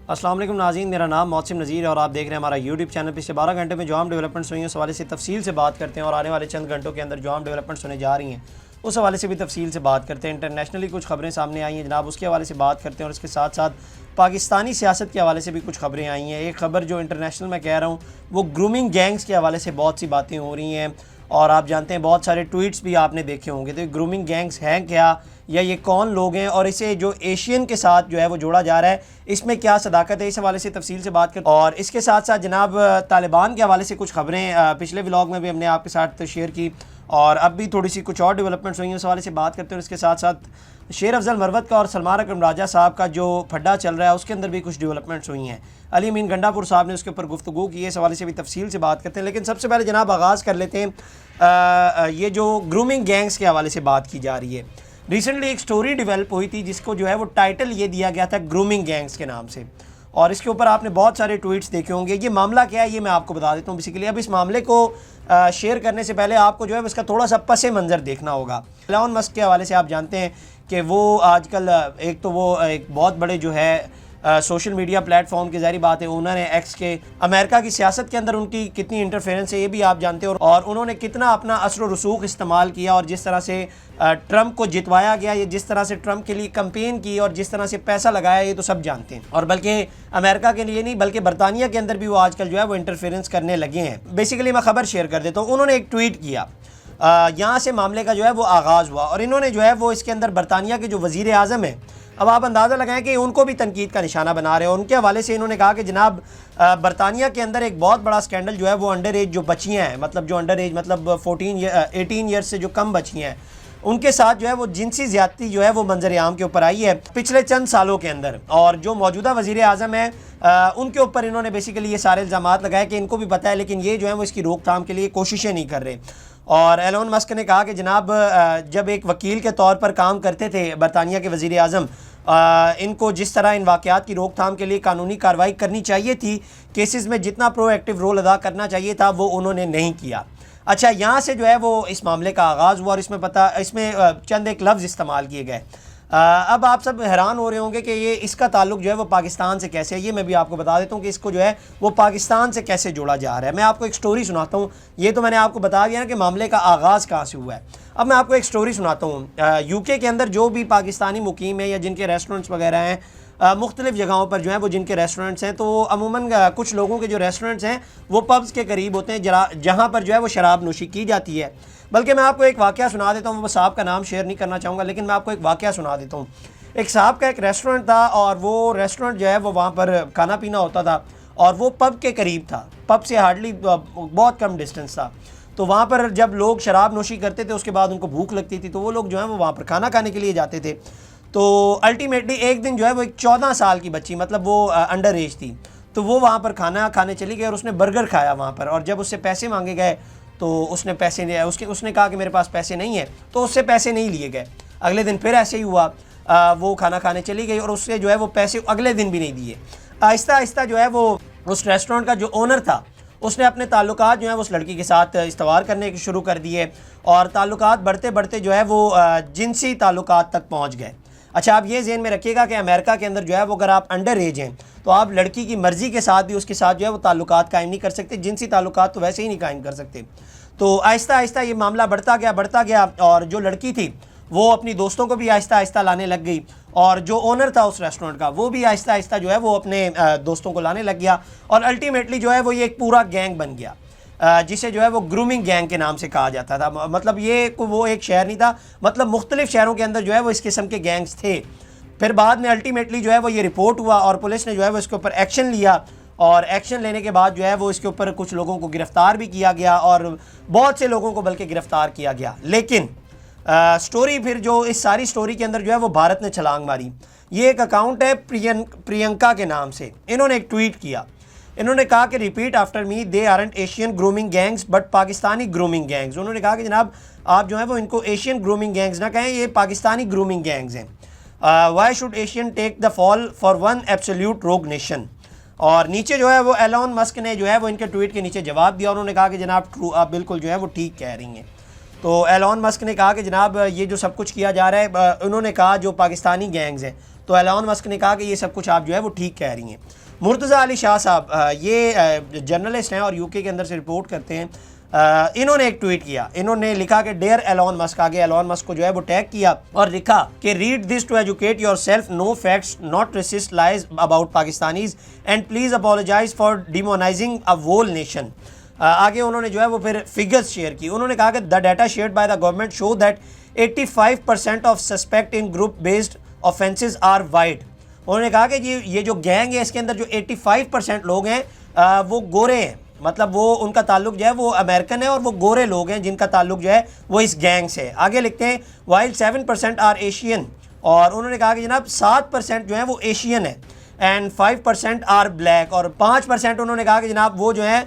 السلام علیکم ناظرین، میرا نام محسن نذیر ہے اور آپ دیکھ رہے ہیں ہمارا یوٹیوب چینل۔ پچھلے 12 گھنٹے میں جو عام ڈیولپمنٹس ہوئی ہیں اس حوالے سے تفصیل سے بات کرتے ہیں، اور آنے والے چند گھنٹوں کے اندر جو عام ڈیولپمنٹس ہونے جا رہی ہیں اس حوالے سے بھی تفصیل سے بات کرتے ہیں۔ انٹرنیشنلی کچھ خبریں سامنے آئی ہیں جناب، اس کے حوالے سے بات کرتے ہیں، اور اس کے ساتھ ساتھ پاکستانی سیاست کے حوالے سے بھی کچھ خبریں آئی ہیں۔ ایک خبر جو انٹرنیشنل میں کہہ رہا ہوں وہ گرومنگ گینگز کے حوالے سے بہت سی باتیں ہو رہی ہیں، اور آپ جانتے ہیں بہت سارے ٹویٹس بھی آپ نے دیکھے ہوں گے۔ تو گرومنگ گینگز ہیں کیا، یا یہ کون لوگ ہیں، اور اسے جو ایشین کے ساتھ جو ہے وہ جوڑا جا رہا ہے اس میں کیا صداقت ہے، اس حوالے سے تفصیل سے بات کرتے ہیں۔ اور اس کے ساتھ ساتھ جناب طالبان کے حوالے سے کچھ خبریں پچھلے ولاگ میں بھی ہم نے آپ کے ساتھ شیئر کی، اور اب بھی تھوڑی سی کچھ اور ڈیولپمنٹس ہوئی ہیں اس حوالے سے بات کرتے ہیں۔ اور اس کے ساتھ ساتھ شیر افضل مروت کا اور سلمان اکرم راجہ صاحب کا جو پھڈا چل رہا ہے اس کے اندر بھی کچھ ڈیولپمنٹس ہوئی ہیں۔ علی امین گنڈا پور صاحب نے اس کے اوپر گفتگو کی ہے، اس حوالے سے بھی تفصیل سے بات کرتے ہیں۔ لیکن سب سے پہلے جناب آغاز کر لیتے ہیں یہ جو گرومنگ گینگز کے حوالے سے بات کی جا رہی ہے۔ ریسنٹلی ایک سٹوری ڈیولپ ہوئی تھی جس کو جو ہے وہ ٹائٹل یہ دیا گیا تھا گرومنگ گینگز کے نام سے، اور اس کے اوپر آپ نے بہت سارے ٹویٹس دیکھے ہوں گے۔ یہ معاملہ کیا ہے یہ میں آپ کو بتا دیتا ہوں بیسیکلی۔ اب اس معاملے کو شیئر کرنے سے پہلے آپ کو جو ہے اس کا تھوڑا سا پس منظر دیکھنا ہوگا۔ ایلون مسک کے حوالے سے آپ جانتے ہیں کہ وہ آج کل ایک تو وہ ایک بہت بڑے جو ہے سوشل میڈیا پلیٹ فارم کی ظاہری بات ہے، انہوں نے ایکس کے امریکہ کی سیاست کے اندر ان کی کتنی انٹرفیرنس ہے یہ بھی آپ جانتے ہیں، اور انہوں نے کتنا اپنا اثر و رسوخ استعمال کیا، اور جس طرح سے ٹرمپ کو جتوایا گیا، یا جس طرح سے ٹرمپ کے لیے کمپین کی اور جس طرح سے پیسہ لگایا، یہ تو سب جانتے ہیں۔ اور بلکہ امریکہ کے لیے نہیں بلکہ برطانیہ کے اندر بھی وہ آج کل جو ہے وہ انٹرفیرنس کرنے لگے ہیں۔ بیسیکلی میں خبر شیئر کر دیتا ہوں۔ انہوں نے ایک ٹویٹ کیا، یہاں سے معاملے کا جو ہے وہ آغاز ہوا، اور انہوں نے جو ہے وہ اس کے اندر برطانیہ کے جو وزیر اعظم ہیں، اب آپ اندازہ لگائیں کہ ان کو بھی تنقید کا نشانہ بنا رہے ہیں۔ اور ان کے حوالے سے انہوں نے کہا کہ جناب برطانیہ کے اندر ایک بہت بڑا سکینڈل جو ہے وہ انڈر ایج جو بچیاں ہیں، مطلب جو انڈر ایج مطلب 18 ایئرس سے جو کم بچیاں ہیں، ان کے ساتھ جو ہے وہ جنسی زیادتی جو ہے وہ منظر عام کے اوپر آئی ہے پچھلے چند سالوں کے اندر۔ اور جو موجودہ وزیر اعظم ہیں ان کے اوپر انہوں نے بیسیکلی یہ سارے الزامات لگائے کہ ان کو بھی پتہ ہے، لیکن یہ جو ہے وہ اس کی روک تھام کے لیے کوششیں نہیں کر رہے۔ اور ایلون مسک نے کہا کہ جناب جب ایک وکیل کے طور پر کام کرتے تھے برطانیہ کے وزیر اعظم، ان کو جس طرح ان واقعات کی روک تھام کے لیے قانونی کارروائی کرنی چاہیے تھی، کیسز میں جتنا پرو ایکٹیو رول ادا کرنا چاہیے تھا وہ انہوں نے نہیں کیا۔ اچھا، یہاں سے جو ہے وہ اس معاملے کا آغاز ہوا، اور اس میں چند ایک لفظ استعمال کیے گئے۔ اب آپ سب حیران ہو رہے ہوں گے کہ یہ اس کا تعلق جو ہے وہ پاکستان سے کیسے ہے۔ یہ میں بھی آپ کو بتا دیتا ہوں کہ اس کو جو ہے وہ پاکستان سے کیسے جوڑا جا رہا ہے۔ میں آپ کو ایک سٹوری سناتا ہوں۔ یہ تو میں نے آپ کو بتا دیا نا کہ معاملے کا آغاز کہاں سے ہوا ہے۔ اب میں آپ کو ایک سٹوری سناتا ہوں۔ یو کے اندر جو بھی پاکستانی مقیم ہیں یا جن کے ریسٹورنٹس وغیرہ ہیں، مختلف جگہوں پر جو ہیں وہ جن کے ریسٹورنٹس ہیں، تو عموماً کچھ لوگوں کے جو ریسٹورنٹس ہیں وہ پبز کے قریب ہوتے ہیں جہاں پر جو ہے وہ شراب نوشی کی جاتی ہے۔ بلکہ میں آپ کو ایک واقعہ سنا دیتا ہوں، وہ صاحب کا نام شیئر نہیں کرنا چاہوں گا، لیکن میں آپ کو ایک واقعہ سنا دیتا ہوں۔ ایک صاحب کا ایک ریسٹورنٹ تھا، اور وہ ریسٹورنٹ جو ہے وہ وہاں پر کھانا پینا ہوتا تھا، اور وہ پب کے قریب تھا، پب سے ہارڈلی بہت کم ڈسٹنس تھا۔ تو وہاں پر جب لوگ شراب نوشی کرتے تھے اس کے بعد ان کو بھوک لگتی تھی، تو وہ لوگ جو ہیں وہ وہاں پر کھانا کھانے کے لیے جاتے تھے۔ تو الٹیمیٹلی ایک دن جو ہے وہ ایک 14 سال کی بچی، مطلب وہ انڈر ایج تھی، تو وہ وہاں پر کھانا کھانے چلی گئی، اور اس نے برگر کھایا وہاں پر۔ اور جب اس سے پیسے مانگے گئے تو اس نے پیسے نہیں، اس نے کہا کہ میرے پاس پیسے نہیں ہیں، تو اس سے پیسے نہیں لیے گئے۔ اگلے دن پھر ایسے ہی ہوا، وہ کھانا کھانے چلی گئی اور اس سے جو ہے وہ پیسے اگلے دن بھی نہیں دیے۔ آہستہ آہستہ جو ہے وہ اس ریسٹورنٹ کا جو اونر تھا اس نے اپنے تعلقات جو ہیں وہ اس لڑکی کے ساتھ استوار کرنے شروع کر دیے، اور تعلقات بڑھتے بڑھتے جو ہے وہ جنسی تعلقات تک پہنچ گئے۔ اچھا، آپ یہ ذہن میں رکھیے گا کہ امریکہ کے اندر جو ہے وہ اگر آپ انڈر ایج ہیں تو آپ لڑکی کی مرضی کے ساتھ بھی اس کے ساتھ جو ہے وہ تعلقات قائم نہیں کر سکتے، جنسی تعلقات تو ویسے ہی نہیں قائم کر سکتے۔ تو آہستہ آہستہ یہ معاملہ بڑھتا گیا، اور جو لڑکی تھی وہ اپنی دوستوں کو بھی آہستہ آہستہ لانے لگ گئی، اور جو اونر تھا اس ریسٹورنٹ کا وہ بھی آہستہ آہستہ جو ہے وہ اپنے دوستوں کو لانے لگ گیا، اور الٹیمیٹلی جو ہے وہ یہ ایک پورا گینگ بن گیا، جسے جو ہے وہ گرومنگ گینگ کے نام سے کہا جاتا تھا۔ مطلب یہ وہ ایک شہر نہیں تھا، مطلب مختلف شہروں کے اندر جو ہے وہ اس قسم کے گینگز تھے۔ پھر بعد میں الٹیمیٹلی جو ہے وہ یہ رپورٹ ہوا، اور پولیس نے جو ہے وہ اس کے اوپر ایکشن لیا، اور ایکشن لینے کے بعد جو ہے وہ اس کے اوپر کچھ لوگوں کو گرفتار بھی کیا گیا، اور بہت سے لوگوں کو بلکہ گرفتار کیا گیا۔ لیکن سٹوری پھر جو اس ساری سٹوری کے اندر جو ہے وہ بھارت نے چھلانگ ماری۔ یہ ایک اکاؤنٹ ہے پرینکا کے نام سے، انہوں نے ایک ٹویٹ کیا۔ انہوں نے کہا کہ repeat after me, they aren't Asian grooming gangs but Pakistani grooming gangs. انہوں نے کہا کہ جناب آپ جو ہے وہ ان کو ایشین گرومنگ گینگز نہ کہیں، یہ پاکستانی گرومنگ گینگز ہیں۔ Why should Asian take the fall for one absolute روگ نیشن۔ اور نیچے جو ہے وہ ایلون مسک نے جو ہے وہ ان کے ٹویٹ کے نیچے جواب دیا، انہوں نے کہا کہ جناب ٹرو، آپ بالکل جو ہے وہ ٹھیک کہہ رہی ہیں۔ تو ایلون مسک نے کہا کہ جناب یہ جو سب کچھ کیا جا رہا ہے، انہوں نے کہا جو پاکستانی گینگز ہیں تو ایلون مسک نے کہا کہ یہ سب کچھ آپ جو ہے وہ ٹھیک کہہ رہی ہیں۔ مرتضی علی شاہ صاحب یہ جرنلسٹ ہیں اور یو کے اندر سے رپورٹ کرتے ہیں، انہوں نے ایک ٹویٹ کیا، انہوں نے لکھا کہ ڈیئر ایلون مسک، آگے ایلون مسک کو جو ہے وہ ٹیگ کیا اور لکھا کہ read this to educate yourself, no facts, not racist lies about Pakistanis and please apologise for demonising a whole nation. آگے انہوں نے جو ہے وہ پھر فگرز شیئر کی، انہوں نے کہا کہ the data shared by the government show that 85% of suspect in group based offenses are white. انہوں نے کہا کہ یہ جو گینگ ہے اس کے اندر جو 85% لوگ ہیں وہ گورے ہیں، مطلب وہ ان کا تعلق جو ہے وہ امریکن ہے اور وہ گورے لوگ ہیں جن کا تعلق جو ہے وہ اس گینگ سے ہے۔ آگے لکھتے ہیں وائل 7% آر ایشین، اور انہوں نے کہا کہ جناب 7% جو ہیں وہ ایشین ہے، اینڈ 5% آر بلیک، اور 5% انہوں نے کہا کہ جناب وہ جو ہیں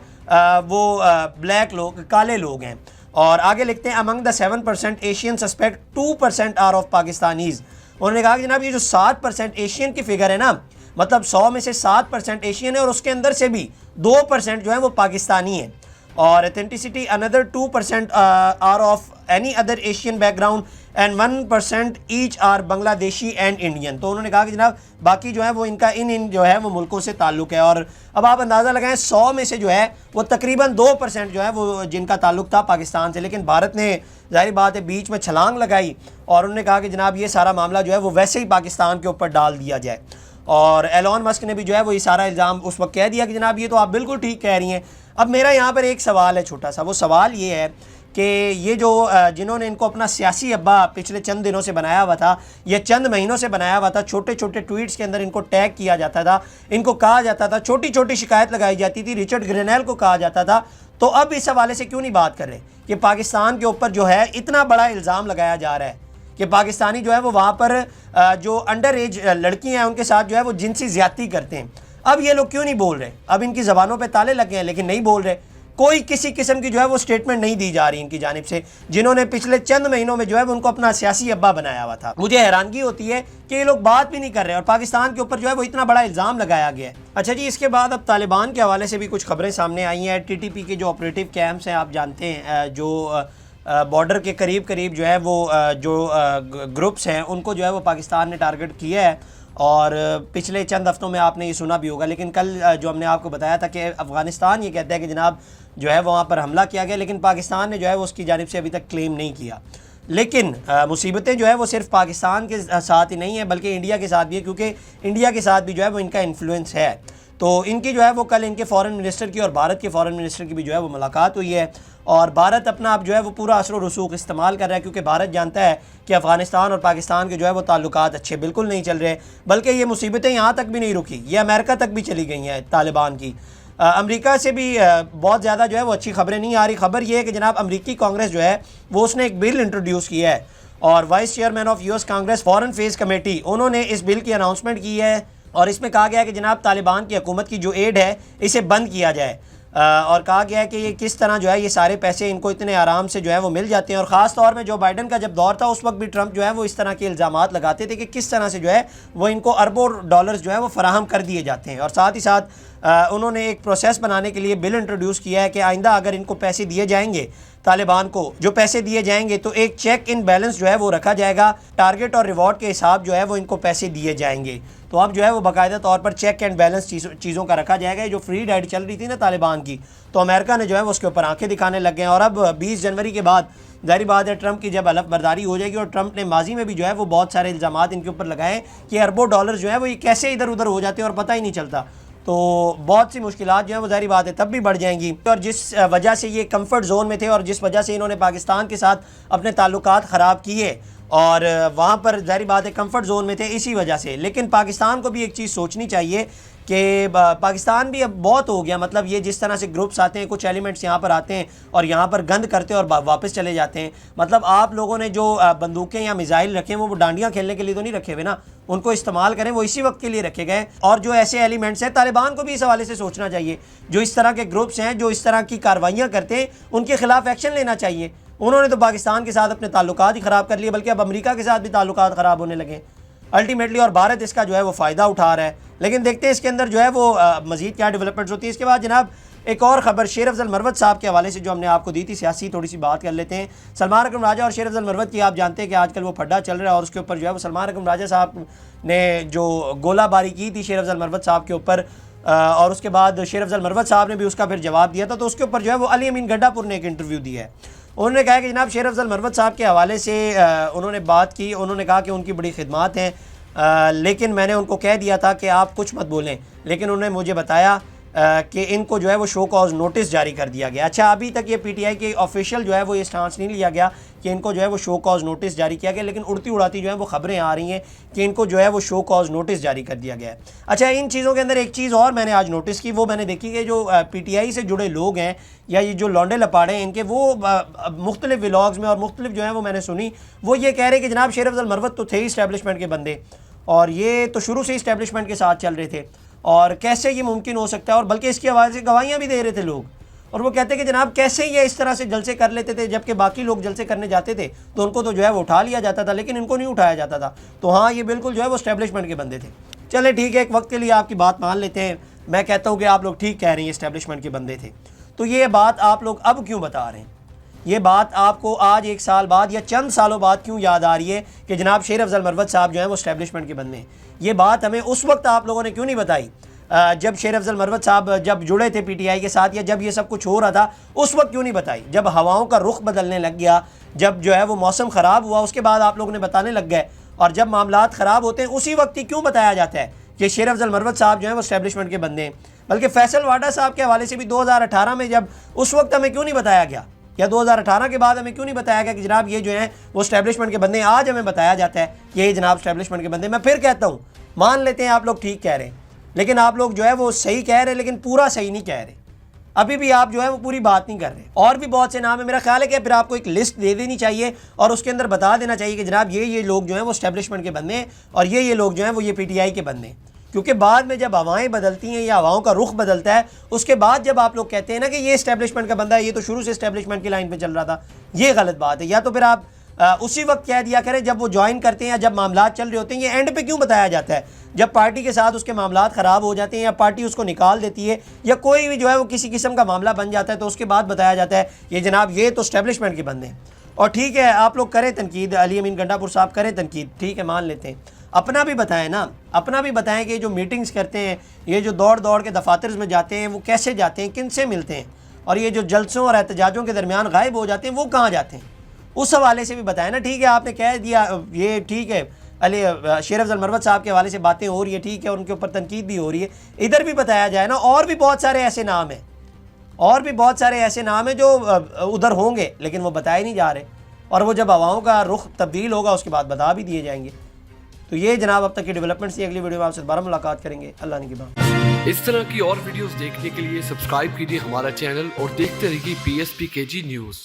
وہ بلیک لوگ، کالے لوگ ہیں۔ اور آگے لکھتے ہیں among the 7% Asian suspect 2% are of Pakistanis. انہوں نے کہا کہ جناب یہ جو 7% ایشین کی فگر ہے نا، مطلب 100 میں سے 7% ایشین ہے اور اس کے اندر سے بھی 2% جو ہے وہ پاکستانی ہیں۔ اور اتھینٹسٹی اندر 2% are of any other Asian background and 1% ایچ are Bangladeshi and Indian. تو انہوں نے کہا کہ جناب باقی جو ہے وہ ان کا ان جو ہے وہ ملکوں سے تعلق ہے، اور اب آپ اندازہ لگائیں 100 میں سے جو ہے وہ تقریباً 2% جو ہے وہ جن کا تعلق تھا پاکستان سے، لیکن بھارت نے ظاہر بات ہے بیچ میں چھلانگ لگائی اور انہوں نے کہا کہ جناب یہ سارا معاملہ جو ہے وہ ویسے ہی پاکستان کے اوپر ڈال دیا جائے۔ اور ایلون مسک نے بھی جو ہے وہ یہ سارا الزام اس وقت کہہ دیا کہ جناب یہ تو آپ بالکل ٹھیک کہہ رہی ہیں۔ اب میرا یہاں پر ایک سوال ہے چھوٹا سا، وہ سوال یہ ہے کہ یہ جو جنہوں نے ان کو اپنا سیاسی ابا پچھلے چند دنوں سے بنایا ہوا تھا یا چند مہینوں سے بنایا ہوا تھا، چھوٹے چھوٹے ٹویٹس کے اندر ان کو ٹیگ کیا جاتا تھا، ان کو کہا جاتا تھا، چھوٹی چھوٹی شکایت لگائی جاتی تھی، رچرڈ گرینیل کو کہا جاتا تھا، تو اب اس حوالے سے کیوں نہیں بات کر رہے کہ پاکستان کے اوپر جو ہے اتنا بڑا الزام لگایا جا رہا ہے کہ پاکستانی جو ہے وہ وہاں پر جو انڈر ایج لڑکی ہیں ان کے ساتھ جو ہے وہ جنسی زیادتی کرتے ہیں۔ اب یہ لوگ کیوں نہیں بول رہے؟ اب ان کی زبانوں پہ تالے لگے ہیں لیکن نہیں بول رہے، کوئی کسی قسم کی جو ہے وہ سٹیٹمنٹ نہیں دی جا رہی ان کی جانب سے، جنہوں نے پچھلے چند مہینوں میں جو ہے وہ ان کو اپنا سیاسی ابا بنایا ہوا تھا۔ مجھے حیرانگی ہوتی ہے کہ یہ لوگ بات بھی نہیں کر رہے اور پاکستان کے اوپر جو ہے وہ اتنا بڑا الزام لگایا گیا ہے۔ اچھا جی، اس کے بعد اب طالبان کے حوالے سے بھی کچھ خبریں سامنے آئی ہیں۔ TTP کے جو آپریٹیو کیمپس ہیں آپ جانتے ہیں، جو بارڈر کے قریب جو ہے وہ جو گروپس ہیں ان کو جو ہے وہ پاکستان نے ٹارگٹ کیا ہے، اور پچھلے چند ہفتوں میں آپ نے یہ سنا بھی ہوگا، لیکن کل جو ہم نے آپ کو بتایا تھا کہ افغانستان یہ کہتا ہے کہ جناب جو ہے وہاں پر حملہ کیا گیا، لیکن پاکستان نے جو ہے وہ اس کی جانب سے ابھی تک کلیم نہیں کیا۔ لیکن مصیبتیں جو ہے وہ صرف پاکستان کے ساتھ ہی نہیں ہیں بلکہ انڈیا کے ساتھ بھی ہے، کیونکہ انڈیا کے ساتھ بھی جو ہے وہ ان کا انفلوئنس ہے۔ تو ان کی جو ہے وہ کل ان کے فارن منسٹر کی اور بھارت کے فارن منسٹر کی بھی جو ہے وہ ملاقات ہوئی ہے، اور بھارت اپنا اب جو ہے وہ پورا اثر و رسوخ استعمال کر رہا ہے، کیونکہ بھارت جانتا ہے کہ افغانستان اور پاکستان کے جو ہے وہ تعلقات اچھے بالکل نہیں چل رہے، بلکہ یہ مصیبتیں یہاں تک بھی نہیں رکی، یہ امریکہ تک بھی چلی گئی ہیں طالبان کی۔ امریکہ سے بھی بہت زیادہ جو ہے وہ اچھی خبریں نہیں آ رہی۔ خبر یہ ہے کہ جناب امریکی کانگریس جو ہے وہ اس نے ایک بل انٹروڈیوس کیا ہے، اور vice chairman of US Congress foreign affairs committee انہوں نے اس بل کی اناؤنسمنٹ کی ہے، اور اس میں کہا گیا ہے کہ جناب طالبان کی حکومت کی جو ایڈ ہے اسے بند کیا جائے، اور کہا گیا ہے کہ یہ کس طرح جو ہے یہ سارے پیسے ان کو اتنے آرام سے جو ہے وہ مل جاتے ہیں، اور خاص طور میں جو بائیڈن کا جب دور تھا اس وقت بھی ٹرمپ جو ہے وہ اس طرح کے الزامات لگاتے تھے کہ کس طرح سے جو ہے وہ ان کو اربوں ڈالرز جو ہے وہ فراہم کر دیے جاتے ہیں۔ اور ساتھ ہی ساتھ انہوں نے ایک پروسیس بنانے کے لیے بل انٹروڈیوس کیا ہے کہ آئندہ اگر ان کو پیسے دیے جائیں گے، طالبان کو جو پیسے دیے جائیں گے، تو ایک چیک ان بیلنس جو ہے وہ رکھا جائے گا، ٹارگٹ اور ریوارڈ کے حساب جو ہے وہ ان کو پیسے دیے جائیں گے۔ تو اب جو ہے وہ باقاعدہ طور پر چیک اینڈ بیلنس چیزوں کا رکھا جائے گا۔ جو فری رائڈ چل رہی تھی نا طالبان کی، تو امریکہ نے جو ہے وہ اس کے اوپر آنکھیں دکھانے لگ گئے ہیں، اور اب 20 جنوری کے بعد ظاہر بات ہے ٹرمپ کی جب حلف برداری ہو جائے گی، اور ٹرمپ نے ماضی میں بھی جو ہے وہ بہت سارے الزامات ان کے اوپر لگائے کہ اربوں ڈالر جو ہے وہ یہ کیسے ادھر ادھر ہو جاتے ہیں اور پتہ ہی نہیں چلتا، تو بہت سی مشکلات جو ہیں وہ ظاہر بات ہے تب بھی بڑھ جائیں گی۔ اور جس وجہ سے یہ کمفرٹ زون میں تھے اور جس وجہ سے انہوں نے پاکستان کے ساتھ اپنے تعلقات خراب کیے اور وہاں پر ظاہر بات ہے کمفرٹ زون میں تھے اسی وجہ سے، لیکن پاکستان کو بھی ایک چیز سوچنی چاہیے کہ پاکستان بھی اب بہت ہو گیا، مطلب یہ جس طرح سے گروپس آتے ہیں، کچھ ایلیمنٹس یہاں پر آتے ہیں اور یہاں پر گند کرتے ہیں اور واپس چلے جاتے ہیں، مطلب آپ لوگوں نے جو بندوقیں یا میزائل رکھے ہیں وہ ڈانڈیاں کھیلنے کے لیے تو نہیں رکھے ہوئے نا، ان کو استعمال کریں، وہ اسی وقت کے لیے رکھے گئے۔ اور جو ایسے ایلیمنٹس ہیں طالبان کو بھی اس حوالے سے سوچنا چاہیے، جو اس طرح کے گروپس ہیں جو اس طرح کی کارروائیاں کرتے ہیں ان کے خلاف ایکشن لینا چاہیے۔ انہوں نے تو پاکستان کے ساتھ اپنے تعلقات ہی خراب کر لیے، بلکہ اب امریکہ کے ساتھ بھی تعلقات خراب ہونے لگے۔ الٹیمیٹلی، اور بھارت اس کا جو ہے وہ فائدہ اٹھا رہا ہے. لیکن دیکھتے ہیں اس کے اندر جو ہے وہ مزید کیا ڈیولپمنٹس ہوتی ہے. اس کے بعد جناب ایک اور خبر شیر افضل مروت صاحب کے حوالے سے جو ہم نے آپ کو دی تھی، سیاسی تھوڑی سی بات کر لیتے ہیں. سلمان اکرم راجہ اور شیر افضل مروت کی آپ جانتے ہیں کہ آج کل وہ پھڈا چل رہا ہے، اور اس کے اوپر جو ہے وہ سلمان اکرم راجہ صاحب نے جو گولہ باری کی تھی شیر افضل مروت صاحب کے اوپر، اور اس کے بعد شیر افضل مروت صاحب نے بھی اس کا پھر جواب دیا تھا. تو اس کے اوپر جو ہے وہ علی امین گنڈا پور نے ایک انٹرویو دیا ہے. انہوں نے کہا کہ جناب شیر افضل مروت صاحب کے حوالے سے انہوں نے بات کی. انہوں نے کہا کہ ان کی بڑی خدمات ہیں، لیکن میں نے ان کو کہہ دیا تھا کہ آپ کچھ مت بولیں، لیکن انہوں نے مجھے بتایا کہ ان کو جو ہے وہ شو کاز نوٹس جاری کر دیا گیا. اچھا، ابھی تک یہ پی ٹی آئی کے آفیشیل جو ہے وہ یہ سٹانس نہیں لیا گیا کہ ان کو جو ہے وہ شو کاز نوٹس جاری کیا گیا، لیکن اڑتی اڑاتی جو ہے وہ خبریں آ رہی ہیں کہ ان کو جو ہے وہ شو کاز نوٹس جاری کر دیا گیا ہے. اچھا، ان چیزوں کے اندر ایک چیز اور میں نے آج نوٹس کی، وہ میں نے دیکھی کہ جو پی ٹی آئی سے جڑے لوگ ہیں یا یہ جو لونڈے لپاڑے ہیں ان کے، وہ مختلف ولاگز میں اور مختلف جو ہیں وہ میں نے سنی، وہ یہ کہہ رہے ہیں کہ جناب شیر افضل مروت تو تھے ہی اسٹیبلشمنٹ کے بندے، اور یہ تو شروع سے ہی اسٹیبلشمنٹ کے ساتھ چل رہے تھے، اور کیسے یہ ممکن ہو سکتا ہے. اور بلکہ اس کی حوالے سے گواہیاں بھی دے رہے تھے لوگ، اور وہ کہتے ہیں کہ جناب کیسے یہ اس طرح سے جلسے کر لیتے تھے، جبکہ باقی لوگ جلسے کرنے جاتے تھے تو ان کو تو جو ہے وہ اٹھا لیا جاتا تھا، لیکن ان کو نہیں اٹھایا جاتا تھا. تو ہاں، یہ بالکل جو ہے وہ اسٹیبلشمنٹ کے بندے تھے. چلے ٹھیک ہے، ایک وقت کے لیے آپ کی بات مان لیتے ہیں. میں کہتا ہوں کہ آپ لوگ ٹھیک کہہ رہے ہیں، اسٹیبلشمنٹ کے بندے تھے. تو یہ بات آپ لوگ اب کیوں بتا رہے ہیں؟ یہ بات آپ کو آج 1 سال بعد یا چند سالوں بعد کیوں یاد آ رہی ہے کہ جناب شیر افضل مروت صاحب جو ہیں وہ اسٹیبلشمنٹ کے بندے ہیں؟ یہ بات ہمیں اس وقت آپ لوگوں نے کیوں نہیں بتائی جب شیر افضل مروت صاحب جب جڑے تھے پی ٹی آئی کے ساتھ، یا جب یہ سب کچھ ہو رہا تھا اس وقت کیوں نہیں بتائی؟ جب ہواؤں کا رخ بدلنے لگ گیا، جب جو ہے وہ موسم خراب ہوا، اس کے بعد آپ لوگوں نے بتانے لگ گئے. اور جب معاملات خراب ہوتے ہیں اسی وقت ہی کیوں بتایا جاتا ہے کہ شیر افضل مروت صاحب جو ہیں وہ اسٹیبلشمنٹ کے بندے ہیں؟ بلکہ فیصل واڈا صاحب کے حوالے سے بھی 2018 میں جب اس وقت ہمیں کیوں نہیں بتایا گیا، یا 2018 کے بعد ہمیں کیوں نہیں بتایا گیا کہ جناب یہ جو ہیں وہ اسٹیبلشمنٹ کے بندے ہیں؟ آج ہمیں بتایا جاتا ہے کہ یہ جناب اسٹیبلشمنٹ کے بندے ہیں. میں پھر کہتا ہوں، مان لیتے ہیں آپ لوگ ٹھیک کہہ رہے ہیں، لیکن آپ لوگ جو ہے وہ صحیح کہہ رہے، لیکن پورا صحیح نہیں کہہ رہے. ابھی بھی آپ جو ہے وہ پوری بات نہیں کر رہے. اور بھی بہت سے نام ہیں، میرا خیال ہے کہ پھر آپ کو ایک لسٹ دے دینی چاہیے اور اس کے اندر بتا دینا چاہیے کہ جناب یہ لوگ جو ہیں وہ اسٹیبلشمنٹ کے بندے ہیں، اور یہ لوگ جو ہیں وہ یہ پی ٹی آئی کے بندے ہیں. کیونکہ بعد میں جب ہوائیں بدلتی ہیں یا ہواؤں کا رخ بدلتا ہے، اس کے بعد جب آپ لوگ کہتے ہیں نا کہ یہ اسٹیبلشمنٹ کا بندہ ہے، یہ تو شروع سے اسٹیبلشمنٹ کی لائن پہ چل رہا تھا، یہ غلط بات ہے. یا تو پھر آپ اسی وقت کہہ دیا کریں جب وہ جوائن کرتے ہیں یا جب معاملات چل رہے ہوتے ہیں. یہ اینڈ پہ کیوں بتایا جاتا ہے؟ جب پارٹی کے ساتھ اس کے معاملات خراب ہو جاتے ہیں یا پارٹی اس کو نکال دیتی ہے یا کوئی بھی جو ہے وہ کسی قسم کا معاملہ بن جاتا ہے، تو اس کے بعد بتایا جاتا ہے یہ جناب یہ تو اسٹیبلشمنٹ کے بندے ہیں. اور ٹھیک ہے، آپ لوگ کریں تنقید، علی امین گنڈا پور صاحب کریں تنقید، ٹھیک ہے، مان لیتے ہیں. اپنا بھی بتائیں نا، اپنا بھی بتائیں کہ جو میٹنگز کرتے ہیں، یہ جو دوڑ کے دفاتر میں جاتے ہیں، وہ کیسے جاتے ہیں، کن سے ملتے ہیں، اور یہ جو جلسوں اور احتجاجوں کے درمیان غائب ہو جاتے ہیں وہ کہاں جاتے ہیں، اس حوالے سے بھی بتائیں نا. ٹھیک ہے، آپ نے کہہ دیا یہ ٹھیک ہے، شیر افضل مروت صاحب کے حوالے سے باتیں ہو رہی ہے، ٹھیک ہے، ان کے اوپر تنقید بھی ہو رہی ہے، ادھر بھی بتایا جائے نا. اور بھی بہت سارے ایسے نام ہیں، اور بھی بہت سارے ایسے نام ہیں جو ادھر ہوں گے لیکن وہ بتائے نہیں جا رہے، اور وہ جب ہواؤں کا رخ تبدیل ہوگا اس کے بعد بتا بھی دیے جائیں گے. تو یہ جناب اب تک کی ڈیولپمنٹس تھی. اگلی ویڈیو میں آپ سے دوبارہ ملاقات کریں گے. اللہ نگہبان. اس طرح کی اور ویڈیوز دیکھنے کے لیے سبسکرائب کیجیے ہمارا چینل اور دیکھتے رہیے PSPKG نیوز.